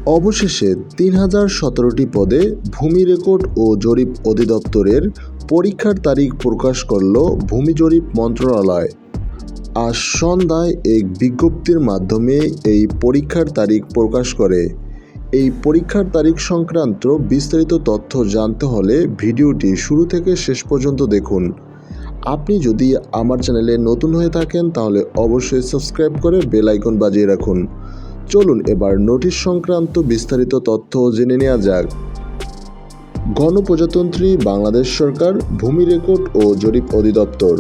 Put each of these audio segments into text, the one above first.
অবশেষে ৩,০১৭টি পদে ভূমি রেকর্ড ও জরিপ অধিদপ্তরের পরীক্ষার তারিখ প্রকাশ করল ভূমি জরিপ মন্ত্রণালয়। আজ সন্ধ্যায় এক বিজ্ঞপ্তির মাধ্যমে এই পরীক্ষার তারিখ প্রকাশ করে। এই পরীক্ষার তারিখ সংক্রান্ত বিস্তারিত তথ্য জানতে হলে ভিডিওটি শুরু থেকে শেষ পর্যন্ত দেখুন। আপনি যদি আমার চ্যানেলে নতুন হয়ে থাকেন তাহলে অবশ্যই সাবস্ক্রাইব করে বেল আইকন বাজিয়ে রাখুন। চলুন এবার নোটিশ সংক্রান্ত বিস্তারিত তথ্য জেনে নেওয়া যাক। গণপ্রজাতন্ত্রী বাংলাদেশ সরকার ভূমি রেকর্ড ও জরিপ অধিদপ্তর।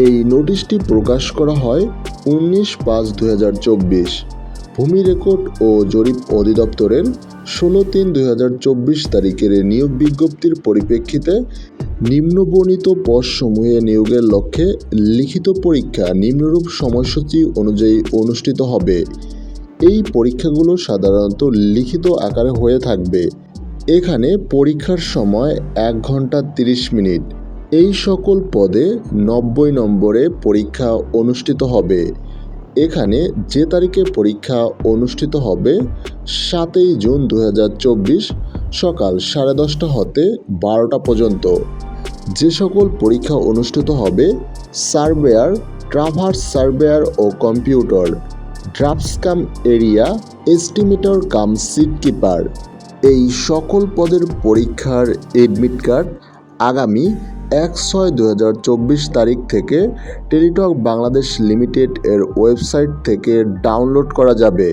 এই নোটিশটি প্রকাশ করা হয় 19/5/2024। ভূমি রেকর্ড ও জরিপ অধিদপ্তরের 16/3/2024 তারিখের নিয়োগ বিজ্ঞপ্তির পরিপ্রেক্ষিতে নিম্নবর্ণিত পদসমূহে নিয়োগের লক্ষ্যে লিখিত পরীক্ষা নিম্নরূপ সময়সূচি অনুযায়ী অনুষ্ঠিত হবে। এই পরীক্ষাগুলো সাধারণত লিখিত আকারে হয়ে থাকবে। এখানে পরীক্ষার সময় 1 ঘন্টা 30 মিনিট। এই সকল পদে 90 নম্বরে পরীক্ষা অনুষ্ঠিত হবে। এখানে যে তারিখে পরীক্ষা অনুষ্ঠিত হবে 7 জুন 2024 সকাল 10:30 হতে 12টা পর্যন্ত। যে সকল পরীক্ষা অনুষ্ঠিত হবে সার্ভেয়ার, ট্রাভার্স সার্ভেয়ার ও computer, drafts cum area estimator cum seat keeper. এই সকল পদের পরীক্ষার এডমিট কার্ড আগামী 1/6/2024 তারিখ থেকে টেলিটক বাংলাদেশ লিমিটেড এর ওয়েবসাইট থেকে ডাউনলোড করা যাবে।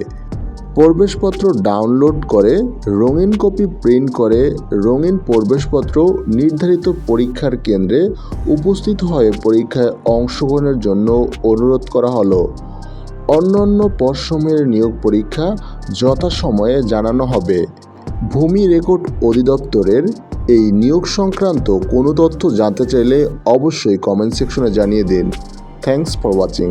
প্রবেশপত্র ডাউনলোড করে রঙিন কপি প্রিন্ট করে রঙিন প্রবেশপত্র নির্ধারিত পরীক্ষার কেন্দ্রে উপস্থিত হয়ে পরীক্ষায় অংশগ্রহণের জন্য অনুরোধ করা হলো। অন্যান্য পদসমূহের নিয়োগ পরীক্ষা যথাসময়ে জানানো হবে। ভূমি রেকর্ড অধিদপ্তরের এই নিয়োগ সংক্রান্ত কোনো তথ্য জানতে চাইলে অবশ্যই কমেন্ট সেকশনে জানিয়ে দিন। Thanks for watching.